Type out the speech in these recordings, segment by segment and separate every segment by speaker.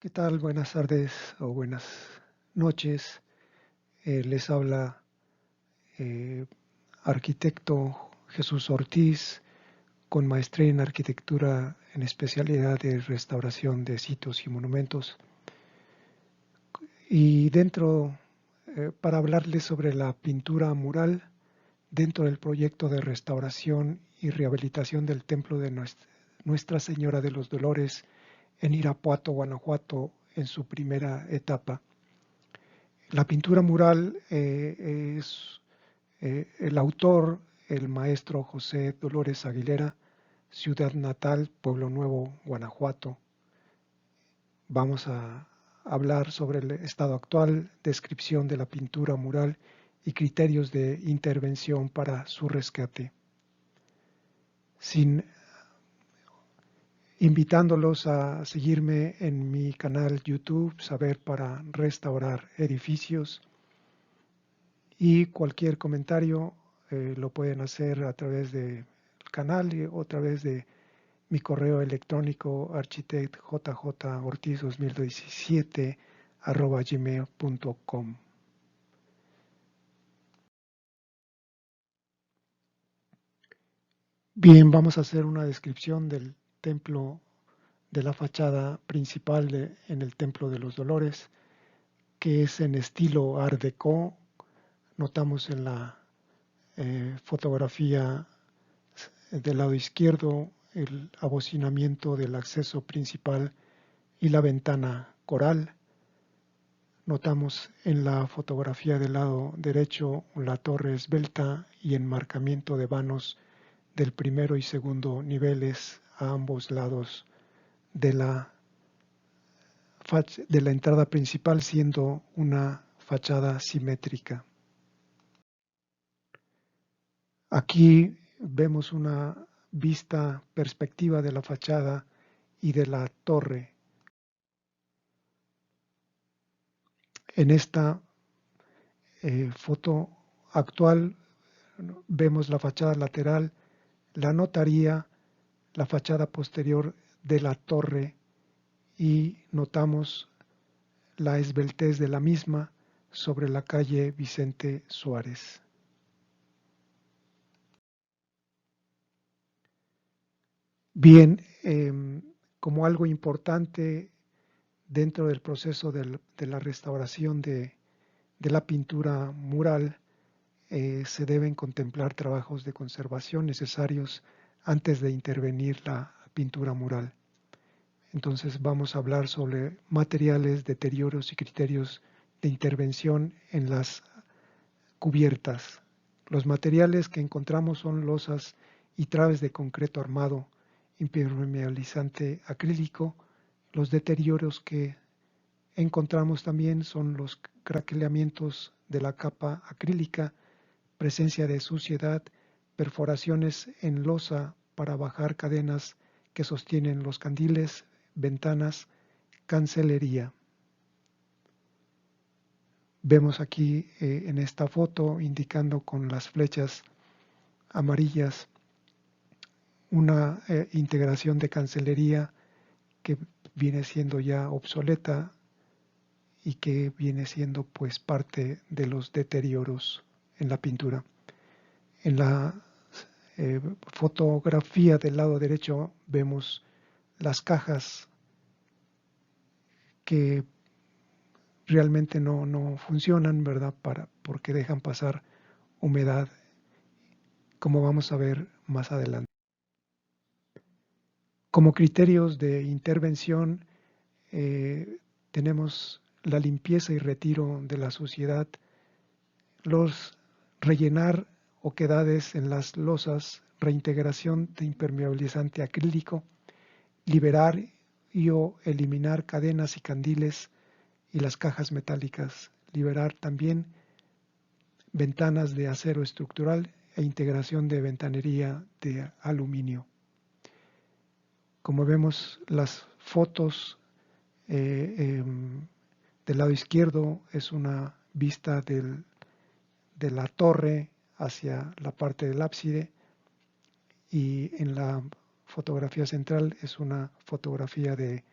Speaker 1: ¿Qué tal? Buenas tardes o buenas noches. Les habla eh, arquitecto Jesús Ortiz con maestría en arquitectura en especialidad de restauración de sitios y monumentos. Y para hablarles sobre la pintura mural dentro del proyecto de restauración y rehabilitación del templo de Nuestra Señora de los Dolores en Irapuato, Guanajuato, en su primera etapa. La pintura mural es el autor, el maestro José Dolores Aguilera, ciudad natal, Pueblo Nuevo, Guanajuato. Vamos a hablar sobre el estado actual, descripción de la pintura mural y criterios de intervención para su rescate. Invitándolos a seguirme en mi canal YouTube, Saber para Restaurar Edificios, y cualquier comentario lo pueden hacer a través del canal o a través de mi correo electrónico architectjortiz2017@gmail.com. Bien, vamos a hacer una descripción del templo, de la fachada principal en el Templo de los Dolores, que es en estilo Art Deco. Notamos en la fotografía del lado izquierdo el abocinamiento del acceso principal y la ventana coral. Notamos en la fotografía del lado derecho la torre esbelta y enmarcamiento de vanos del primero y segundo niveles a ambos lados de la entrada principal, siendo una fachada simétrica. Aquí vemos una vista perspectiva de la fachada y de la torre. En esta foto actual vemos la fachada lateral, la notaría, la fachada posterior de la torre, y notamos la esbeltez de la misma sobre la calle Vicente Suárez. Bien, como algo importante dentro del proceso de la restauración de la pintura mural, se deben contemplar trabajos de conservación necesarios antes de intervenir la pintura mural. Entonces vamos a hablar sobre materiales, deterioros y criterios de intervención en las cubiertas. Los materiales que encontramos son losas y traves de concreto armado, impermeabilizante acrílico. Los deterioros que encontramos también son los craquelamientos de la capa acrílica, presencia de suciedad, perforaciones en losa para bajar cadenas que sostienen los candiles, ventanas, cancelería. Vemos aquí en esta foto, indicando con las flechas amarillas, una integración de cancelería que viene siendo ya obsoleta y que viene siendo pues parte de los deterioros en la pintura. En la fotografía del lado derecho vemos las cajas que realmente no funcionan, ¿verdad? Porque dejan pasar humedad, como vamos a ver más adelante. Como criterios de intervención tenemos la limpieza y retiro de la suciedad, los rellenar oquedades en las losas, reintegración de impermeabilizante acrílico, liberar y o eliminar cadenas y candiles y las cajas metálicas, liberar también ventanas de acero estructural e integración de ventanería de aluminio. Como vemos, las fotos del lado izquierdo es una vista de la torre hacia la parte del ábside, y en la fotografía central es una fotografía de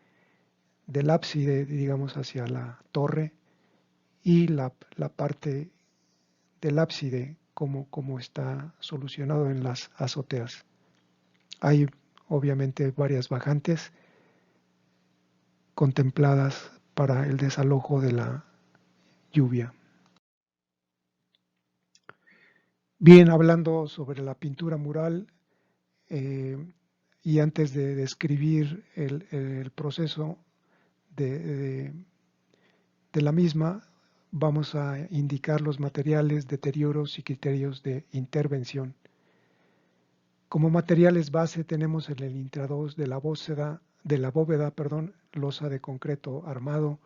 Speaker 1: del ábside, digamos, hacia la torre, y la parte del ábside como está solucionado en las azoteas. Hay obviamente varias bajantes contempladas para el desalojo de la lluvia. Bien, hablando sobre la pintura mural, y antes de describir el proceso de la misma, vamos a indicar los materiales, deterioros y criterios de intervención. Como materiales base tenemos en el intrados de la bóveda, losa de concreto armado,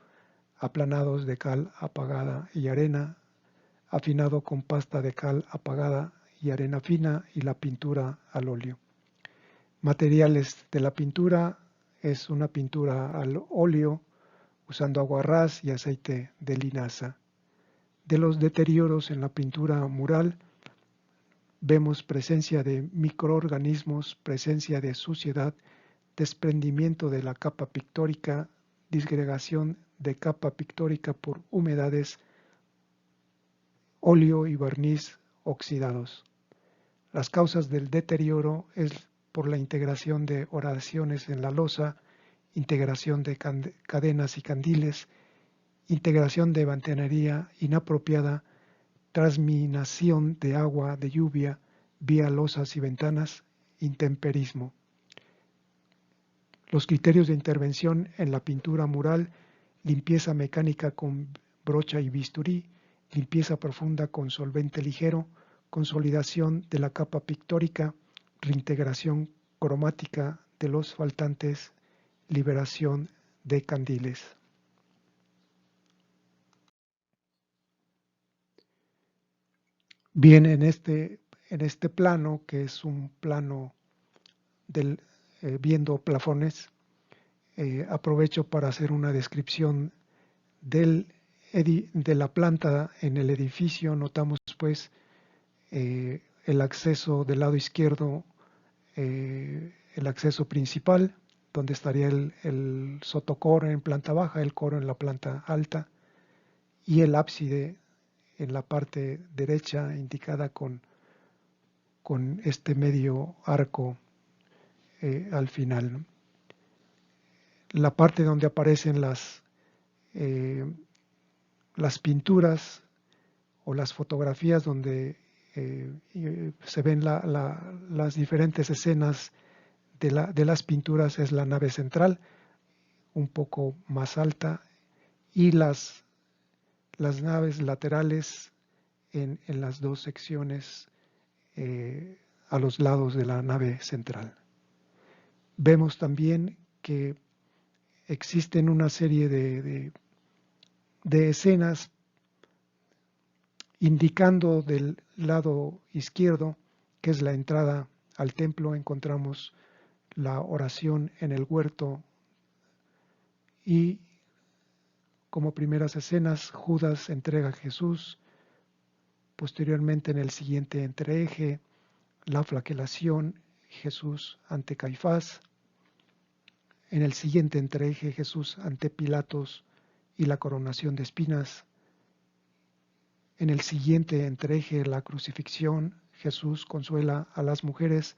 Speaker 1: aplanados de cal apagada y arena, afinado con pasta de cal apagada y arena fina, y la pintura al óleo. Materiales de la pintura: es una pintura al óleo usando aguarrás y aceite de linaza. De los deterioros en la pintura mural vemos presencia de microorganismos, presencia de suciedad, desprendimiento de la capa pictórica, disgregación de capa pictórica por humedades, óleo y barniz oxidados. Las causas del deterioro es por la integración de oraciones en la losa, integración de cadenas y candiles, integración de bantenería inapropiada, transminación de agua de lluvia vía losas y ventanas, intemperismo. Los criterios de intervención en la pintura mural: limpieza mecánica con brocha y bisturí, limpieza profunda con solvente ligero, consolidación de la capa pictórica, reintegración cromática de los faltantes, liberación de candiles. Bien, en este plano, que es un plano viendo plafones, aprovecho para hacer una descripción de la planta en el edificio. Notamos pues el acceso del lado izquierdo, el acceso principal, donde estaría el sotocoro en planta baja, el coro en la planta alta, y el ábside en la parte derecha, indicada con este medio arco al final. La parte donde aparecen las pinturas o las fotografías, donde se ven las diferentes escenas de las pinturas, es la nave central, un poco más alta, y las naves laterales en las dos secciones a los lados de la nave central. Vemos también que existen una serie de escenas indicando del lado izquierdo, que es la entrada al templo. Encontramos la oración en el huerto, y como primeras escenas, Judas entrega a Jesús. Posteriormente, en el siguiente entreeje, la flagelación, Jesús ante Caifás. En el siguiente entreeje, Jesús ante Pilatos y la coronación de espinas. En el siguiente entreeje, la crucifixión, Jesús consuela a las mujeres.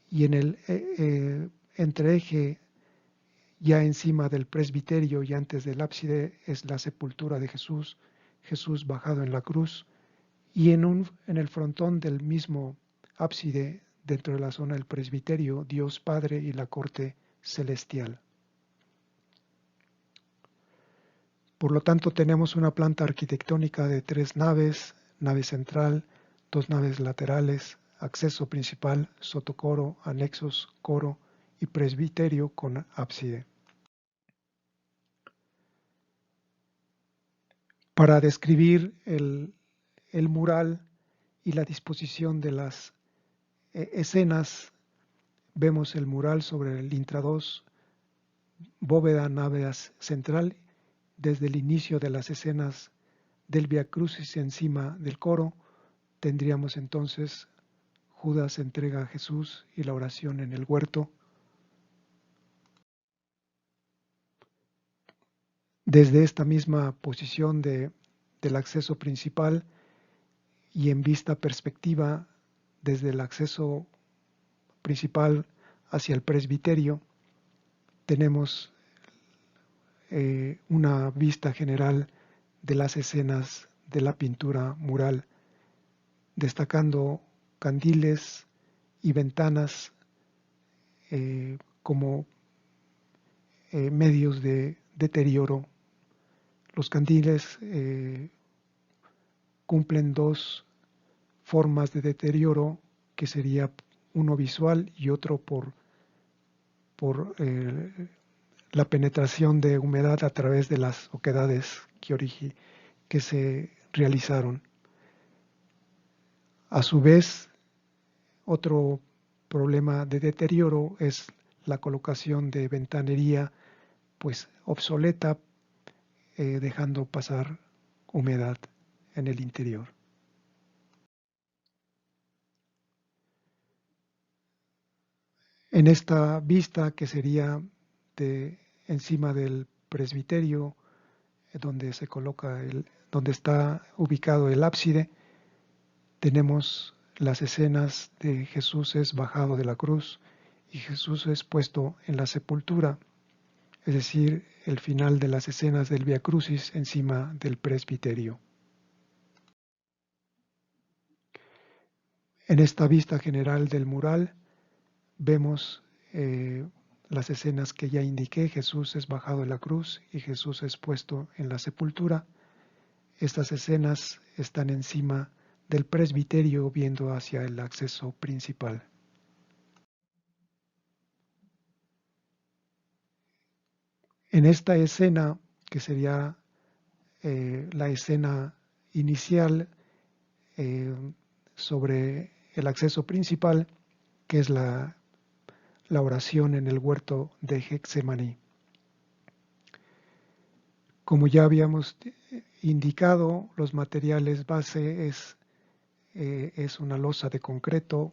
Speaker 1: Y en el entreeje, ya encima del presbiterio y antes del ábside, es la sepultura de Jesús, Jesús bajado en la cruz. Y en el frontón del mismo ábside, dentro de la zona del presbiterio, Dios Padre y la corte celestial. Por lo tanto, tenemos una planta arquitectónica de 3 naves: nave central, 2 naves laterales, acceso principal, sotocoro, anexos, coro y presbiterio con ábside. Para describir el mural y la disposición de las escenas, vemos el mural sobre el intrados, bóveda, nave central. Desde el inicio de las escenas del Via Crucis encima del coro, tendríamos entonces Judas entrega a Jesús y la oración en el huerto. Desde esta misma posición del acceso principal y en vista perspectiva desde el acceso principal hacia el presbiterio, tenemos una vista general de las escenas de la pintura mural, destacando candiles y ventanas como medios de deterioro. Los candiles cumplen dos formas de deterioro, que sería uno visual y otro por la penetración de humedad a través de las oquedades que se realizaron. A su vez, otro problema de deterioro es la colocación de ventanería pues obsoleta, dejando pasar humedad en el interior. En esta vista, que sería de encima del presbiterio, donde se coloca donde está ubicado el ábside, tenemos las escenas de Jesús es bajado de la cruz y Jesús es puesto en la sepultura, es decir, el final de las escenas del Vía Crucis encima del presbiterio. En esta vista general del mural vemos las escenas que ya indiqué: Jesús es bajado de la cruz y Jesús es puesto en la sepultura. Estas escenas están encima del presbiterio, viendo hacia el acceso principal. En esta escena, que sería la escena inicial sobre el acceso principal, que es la oración en el huerto de Getsemaní. Como ya habíamos indicado, los materiales base es una losa de concreto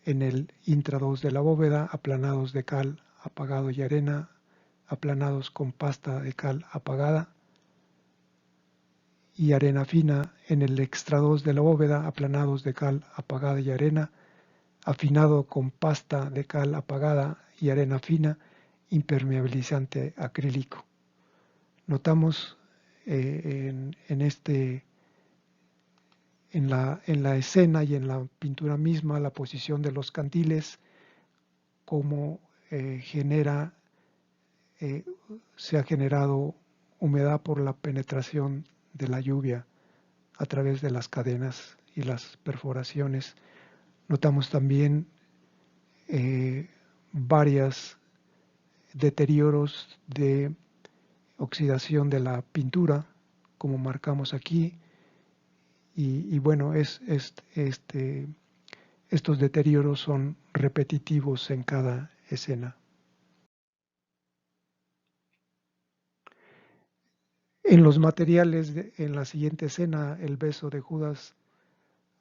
Speaker 1: en el intrados de la bóveda, aplanados de cal apagado y arena, aplanados con pasta de cal apagada, y arena fina en el extrados de la bóveda, aplanados de cal apagada y arena, afinado con pasta de cal apagada y arena fina, impermeabilizante acrílico. Notamos en la escena y en la pintura misma la posición de los candiles, cómo se ha generado humedad por la penetración de la lluvia a través de las cadenas y las perforaciones. Notamos también varios deterioros de oxidación de la pintura, como marcamos aquí, y bueno, estos deterioros son repetitivos en cada escena. En los materiales, en la siguiente escena, el beso de Judas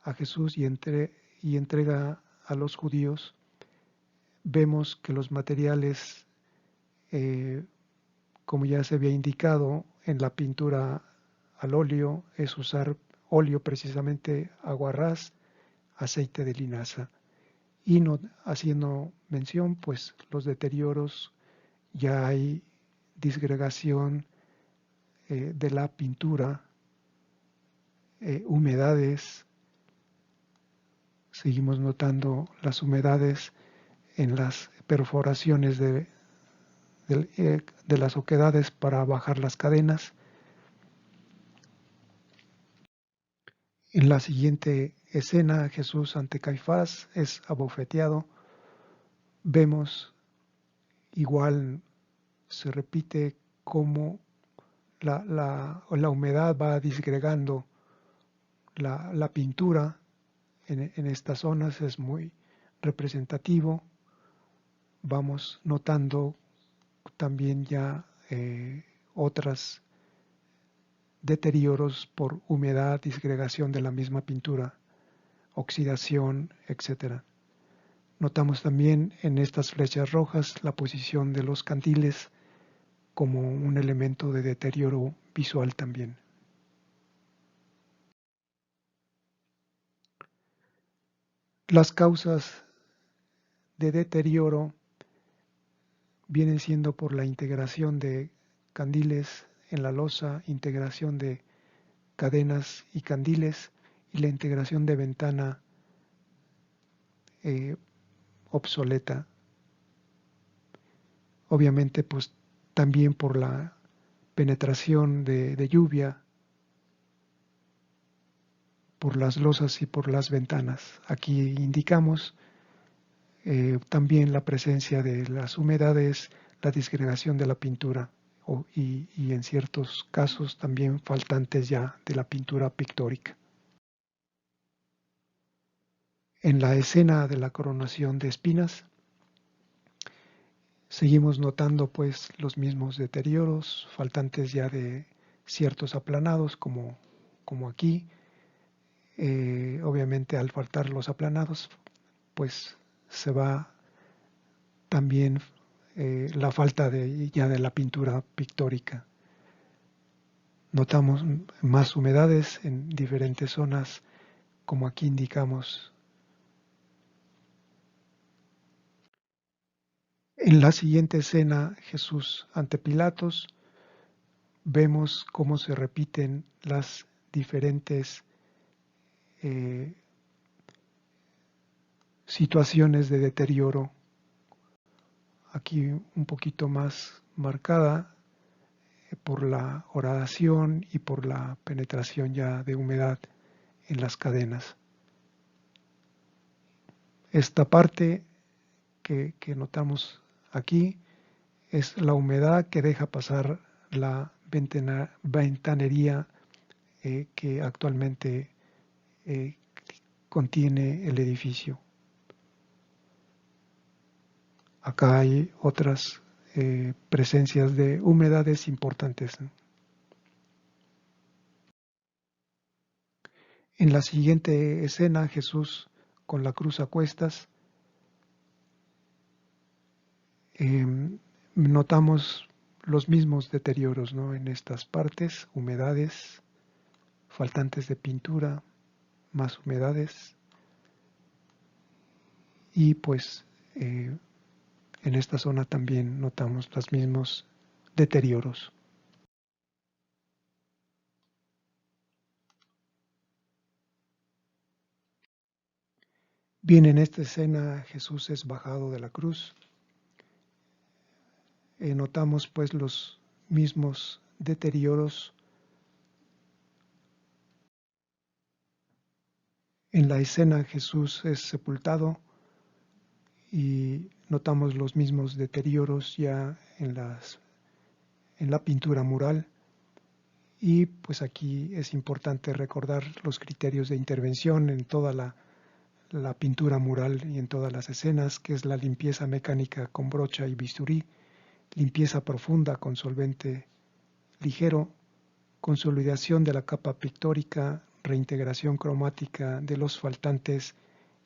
Speaker 1: a Jesús y entrega a los judíos, vemos que los materiales, como ya se había indicado en la pintura al óleo, es usar óleo, precisamente aguarrás, aceite de linaza, y no haciendo mención pues los deterioros, ya hay disgregación de la pintura, humedades. Seguimos notando las humedades en las perforaciones de las oquedades para bajar las cadenas. En la siguiente escena, Jesús ante Caifás es abofeteado. Vemos igual, se repite cómo la humedad va disgregando la pintura en estas zonas. Es muy representativo. Vamos notando también ya otros deterioros por humedad, disgregación de la misma pintura, oxidación, etc. Notamos también en estas flechas rojas la posición de los candiles como un elemento de deterioro visual también. Las causas de deterioro vienen siendo por la integración de candiles en la losa, integración de cadenas y candiles y la integración de ventana obsoleta. Obviamente, pues también por la penetración de lluvia por las losas y por las ventanas. Aquí indicamos también la presencia de las humedades, la disgregación de la pintura y en ciertos casos también faltantes ya de la pintura pictórica. En la escena de la coronación de espinas, seguimos notando pues los mismos deterioros, faltantes ya de ciertos aplanados como aquí. Obviamente al faltar los aplanados, pues se va también la falta ya de la pintura pictórica. Notamos más humedades en diferentes zonas, como aquí indicamos. En la siguiente escena, Jesús ante Pilatos, vemos cómo se repiten las diferentes situaciones de deterioro. Aquí un poquito más marcada por la horadación y por la penetración ya de humedad en las cadenas. Esta parte que notamos aquí es la humedad que deja pasar la ventanería que actualmente contiene el edificio. Acá hay otras presencias de humedades importantes. En la siguiente escena, Jesús con la cruz a cuestas, notamos los mismos deterioros, ¿no? En estas partes, humedades, faltantes de pintura, más humedades y pues en esta zona también notamos los mismos deterioros. Bien, en esta escena Jesús es bajado de la cruz. Notamos pues los mismos deterioros. En la escena Jesús es sepultado y notamos los mismos deterioros ya en la pintura mural. Y pues aquí es importante recordar los criterios de intervención en toda la pintura mural y en todas las escenas, que es la limpieza mecánica con brocha y bisturí, limpieza profunda con solvente ligero, consolidación de la capa pictórica, reintegración cromática de los faltantes,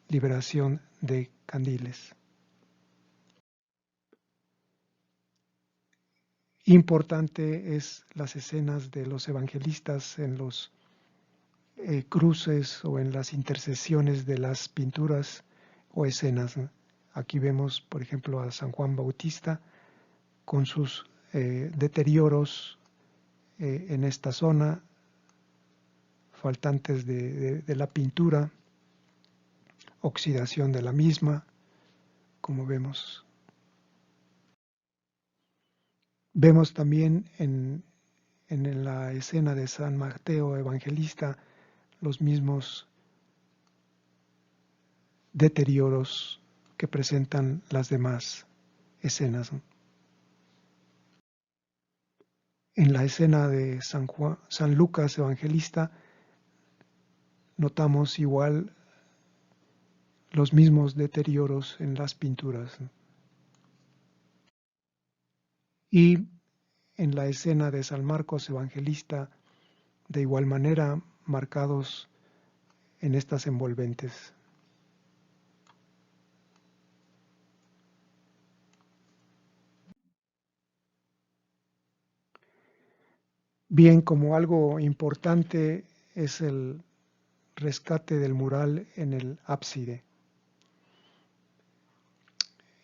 Speaker 1: liberación de candiles. Importante es las escenas de los evangelistas en los cruces o en las intersecciones de las pinturas o escenas. Aquí vemos, por ejemplo, a San Juan Bautista con sus deterioros en esta zona, faltantes de la pintura, oxidación de la misma, como vemos. Vemos también en la escena de San Mateo Evangelista los mismos deterioros que presentan las demás escenas. En la escena de San Lucas Evangelista notamos igual los mismos deterioros en las pinturas. Y en la escena de San Marcos Evangelista, de igual manera marcados en estas envolventes. Bien, como algo importante es el rescate del mural en el ábside.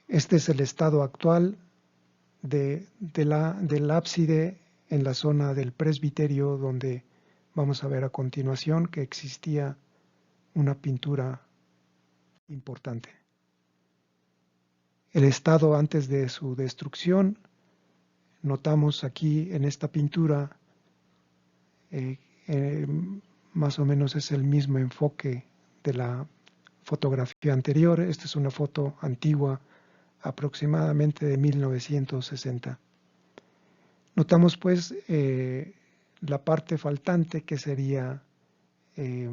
Speaker 1: Este es el estado actual del ábside en la zona del presbiterio, donde vamos a ver a continuación que existía una pintura importante. El estado antes de su destrucción, notamos aquí en esta pintura, eh, eh, más o menos es el mismo enfoque de la fotografía anterior. Esta es una foto antigua, aproximadamente de 1960. Notamos pues la parte faltante, que sería eh,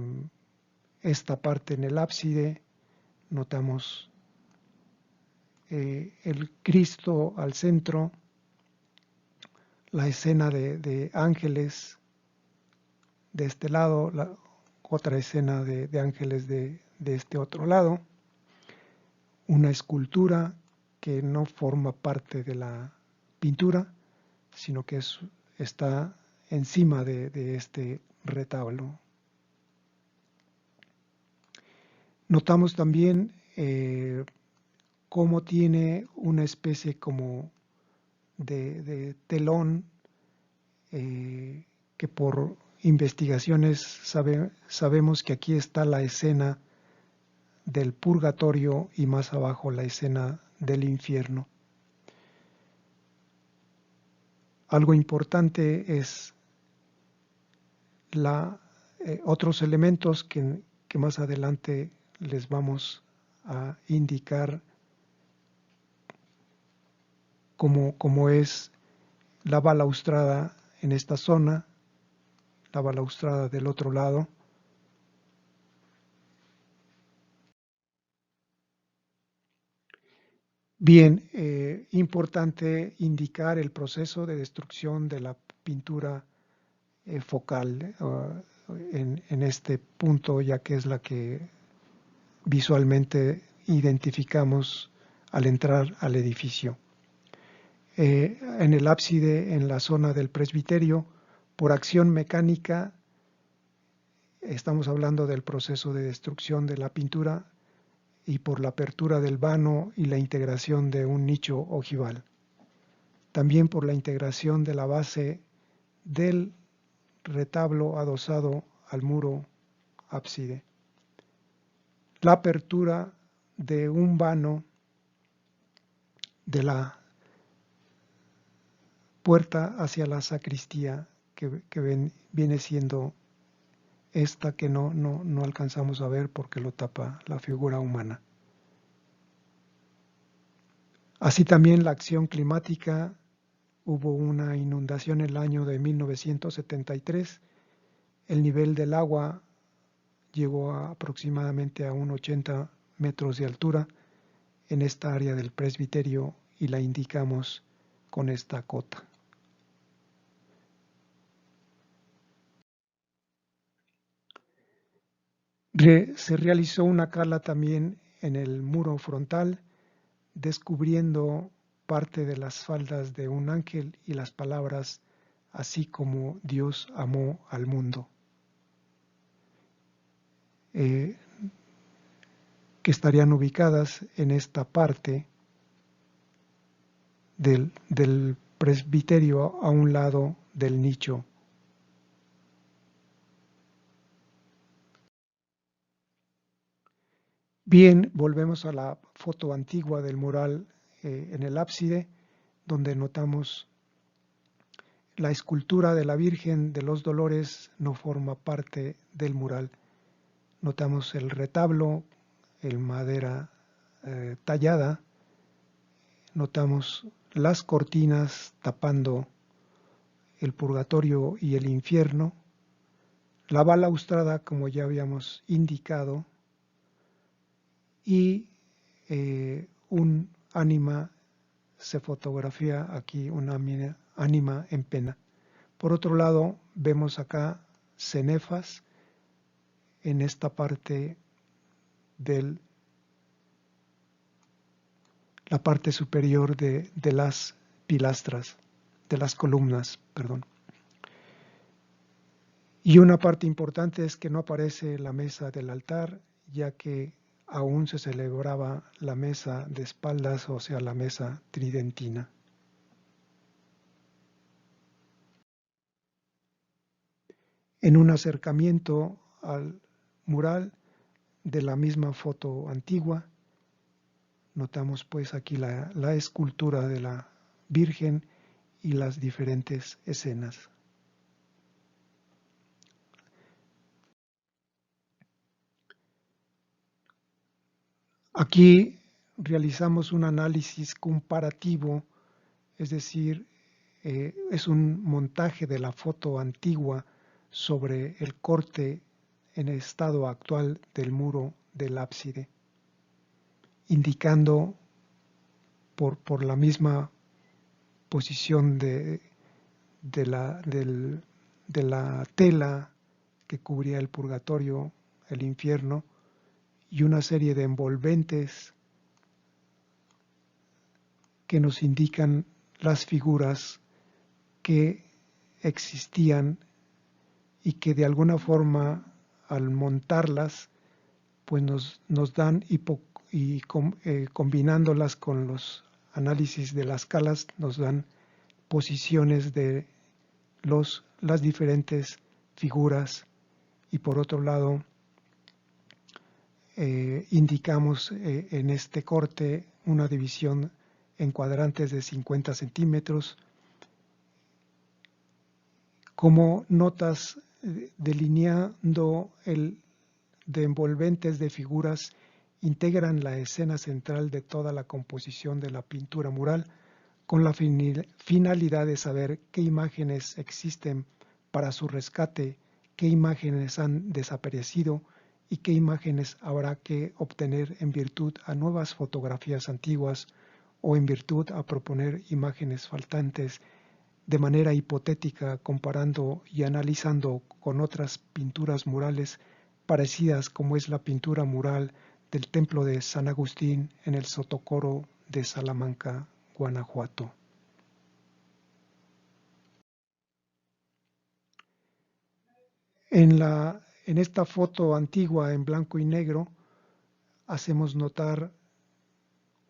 Speaker 1: esta parte en el ábside. Notamos el Cristo al centro, la escena de ángeles de este lado, la otra escena de ángeles de este otro lado, una escultura que no forma parte de la pintura, sino que está encima de este retablo. Notamos también cómo tiene una especie como de telón, que por investigaciones sabemos que aquí está la escena del purgatorio y más abajo la escena del infierno. Algo importante es otros elementos que más adelante les vamos a indicar, como es la balaustrada en esta zona, la balaustrada del otro lado. Bien, importante indicar el proceso de destrucción de la pintura focal en este punto, ya que es la que visualmente identificamos al entrar al edificio. En el ábside, en la zona del presbiterio, por acción mecánica, estamos hablando del proceso de destrucción de la pintura, y por la apertura del vano y la integración de un nicho ojival. También por la integración de la base del retablo adosado al muro ábside. La apertura de un vano de la puerta hacia la sacristía, que viene siendo esta que no alcanzamos a ver porque lo tapa la figura humana. Así también la acción climática. Hubo una inundación en el año de 1973. El nivel del agua llegó aproximadamente a unos 80 metros de altura en esta área del presbiterio, y la indicamos con esta cota. Se realizó una cala también en el muro frontal, descubriendo parte de las faldas de un ángel y las palabras: así como Dios amó al mundo, que estarían ubicadas en esta parte del presbiterio, a un lado del nicho. Bien, volvemos a la foto antigua del mural en el ábside, donde notamos la escultura de la Virgen de los Dolores no forma parte del mural. Notamos el retablo, el madera tallada, notamos las cortinas tapando el purgatorio y el infierno, la balaustrada, como ya habíamos indicado, y un ánima se fotografía aquí, una ánima en pena. Por otro lado, vemos acá cenefas en esta parte la parte superior de las pilastras, de las columnas, perdón. Y una parte importante es que no aparece la mesa del altar, ya que aún se celebraba la mesa de espaldas, o sea, la mesa tridentina. En un acercamiento al mural de la misma foto antigua, notamos pues aquí la escultura de la Virgen y las diferentes escenas. Aquí realizamos un análisis comparativo, es decir, es un montaje de la foto antigua sobre el corte en el estado actual del muro del ábside, indicando por la misma posición de la tela que cubría el purgatorio, el infierno, y una serie de envolventes que nos indican las figuras que existían y que de alguna forma al montarlas pues nos dan combinándolas con los análisis de las escalas nos dan posiciones de las diferentes figuras y por otro lado indicamos en este corte una división en cuadrantes de 50 centímetros. Como notas delineando de envolventes de figuras integran la escena central de toda la composición de la pintura mural con la finalidad de saber qué imágenes existen para su rescate, qué imágenes han desaparecido y qué imágenes habrá que obtener en virtud a nuevas fotografías antiguas o en virtud a proponer imágenes faltantes de manera hipotética comparando y analizando con otras pinturas murales parecidas como es la pintura mural del templo de San Agustín en el Sotocoro de Salamanca, Guanajuato. En esta foto antigua en blanco y negro hacemos notar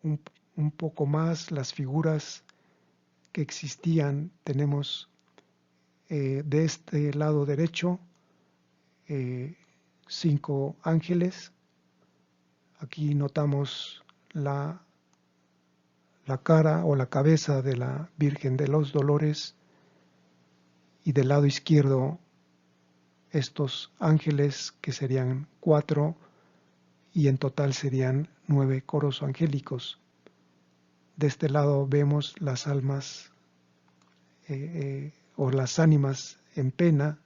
Speaker 1: un poco más las figuras que existían. Tenemos de este lado derecho 5 ángeles. Aquí notamos la cara o la cabeza de la Virgen de los Dolores y del lado izquierdo estos ángeles que serían 4 y en total serían 9 coros angélicos. De este lado vemos las almas o las ánimas en pena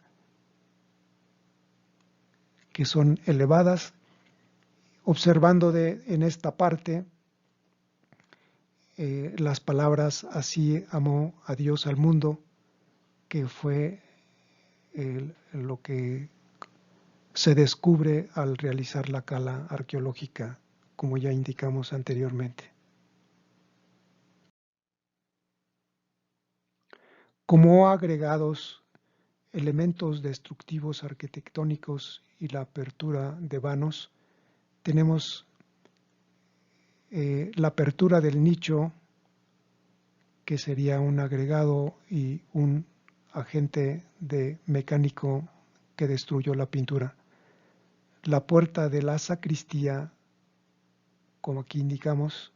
Speaker 1: que son elevadas, observando en esta parte las palabras así amó a Dios al mundo, que fue lo que se descubre al realizar la cala arqueológica, como ya indicamos anteriormente. Como agregados, elementos destructivos arquitectónicos y la apertura de vanos, tenemos la apertura del nicho, que sería un agregado y un agente mecánico que destruyó la pintura. La puerta de la sacristía, como aquí indicamos,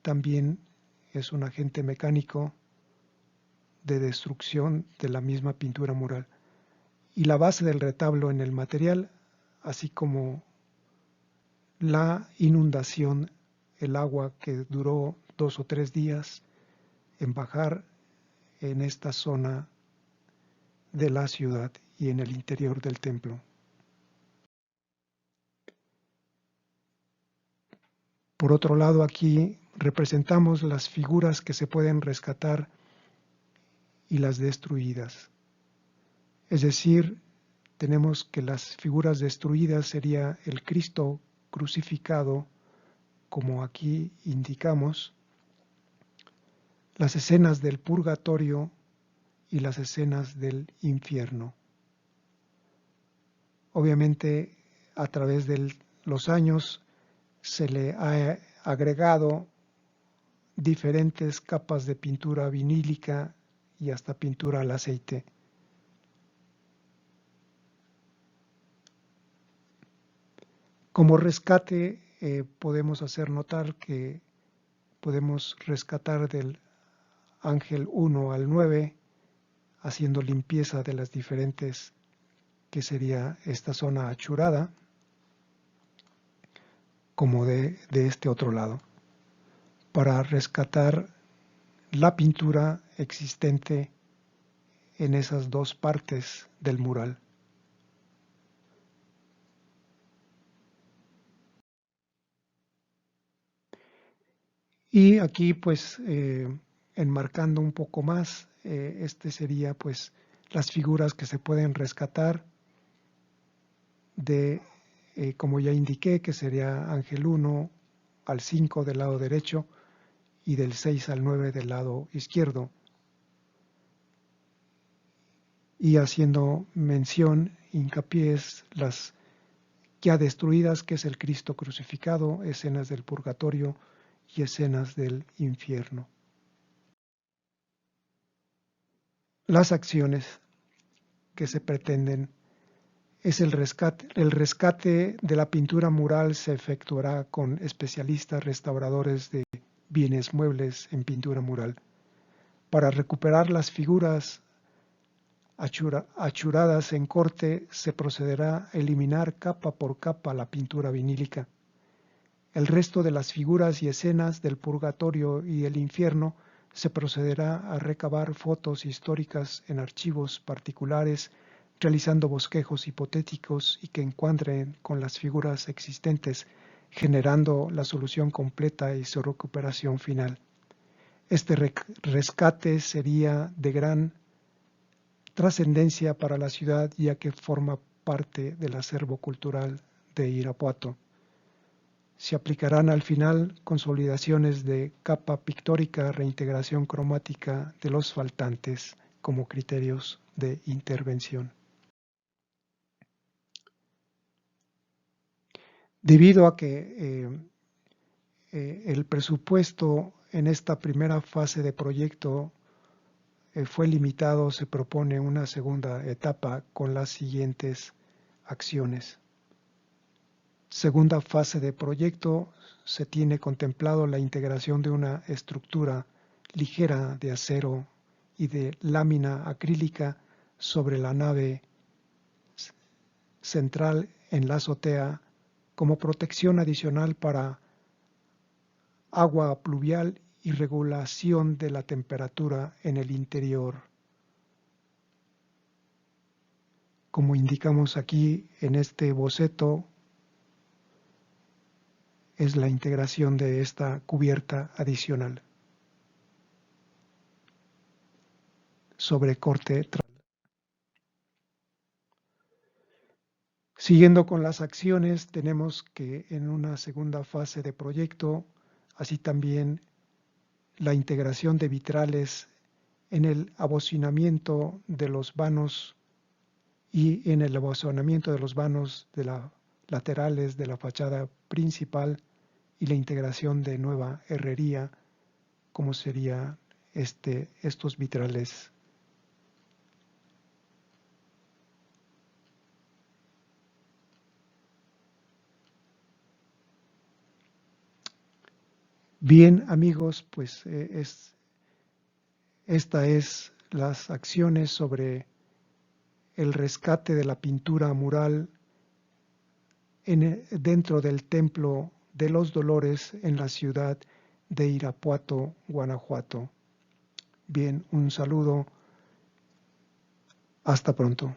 Speaker 1: también es un agente mecánico de destrucción de la misma pintura mural. Y la base del retablo en el material, así como la inundación, el agua que duró 2 o 3 días en bajar en esta zona de la ciudad y en el interior del templo. Por otro lado, aquí representamos las figuras que se pueden rescatar y las destruidas. Es decir, tenemos que las figuras destruidas sería el Cristo crucificado, como aquí indicamos, las escenas del purgatorio y las escenas del infierno. obviamente a través de los años se le ha agregado diferentes capas de pintura vinílica y hasta pintura al aceite. Como rescate, podemos hacer notar que podemos rescatar del ángel 1 al 9, haciendo limpieza de las diferentes, que sería esta zona achurada, como de este otro lado, para rescatar la pintura existente en esas dos partes del mural. Y aquí pues enmarcando un poco más, este sería pues las figuras que se pueden rescatar de, como ya indiqué, que sería ángel 1 al 5 del lado derecho y del 6 al 9 del lado izquierdo. Y haciendo mención, hincapié, las ya destruidas, que es el Cristo crucificado, escenas del purgatorio y escenas del infierno. Las acciones que se pretenden es el rescate. El rescate de la pintura mural se efectuará con especialistas restauradores de bienes muebles en pintura mural. Para recuperar las figuras achuradas en corte, se procederá a eliminar capa por capa la pintura vinílica. El resto de las figuras y escenas del purgatorio y el infierno se procederá a recabar fotos históricas en archivos particulares, realizando bosquejos hipotéticos y que encuadren con las figuras existentes, generando la solución completa y su recuperación final. Este rescate sería de gran trascendencia para la ciudad, ya que forma parte del acervo cultural de Irapuato. Se aplicarán al final consolidaciones de capa pictórica, reintegración cromática de los faltantes como criterios de intervención. Debido a que el presupuesto en esta primera fase de proyecto fue limitado, se propone una segunda etapa con las siguientes acciones. Segunda fase de proyecto, se tiene contemplado la integración de una estructura ligera de acero y de lámina acrílica sobre la nave central en la azotea como protección adicional para agua pluvial y regulación de la temperatura en el interior. Como indicamos aquí en este boceto, es la integración de esta cubierta adicional sobre corte. Siguiendo con las acciones, tenemos que en una segunda fase de proyecto, así también la integración de vitrales en el abocinamiento de los vanos y en el abocinamiento de los vanos de las laterales de la fachada principal y la integración de nueva herrería, como serían estos vitrales. Bien, amigos, pues esta es las acciones sobre el rescate de la pintura mural dentro del Templo de los Dolores en la ciudad de Irapuato, Guanajuato. Bien, un saludo. Hasta pronto.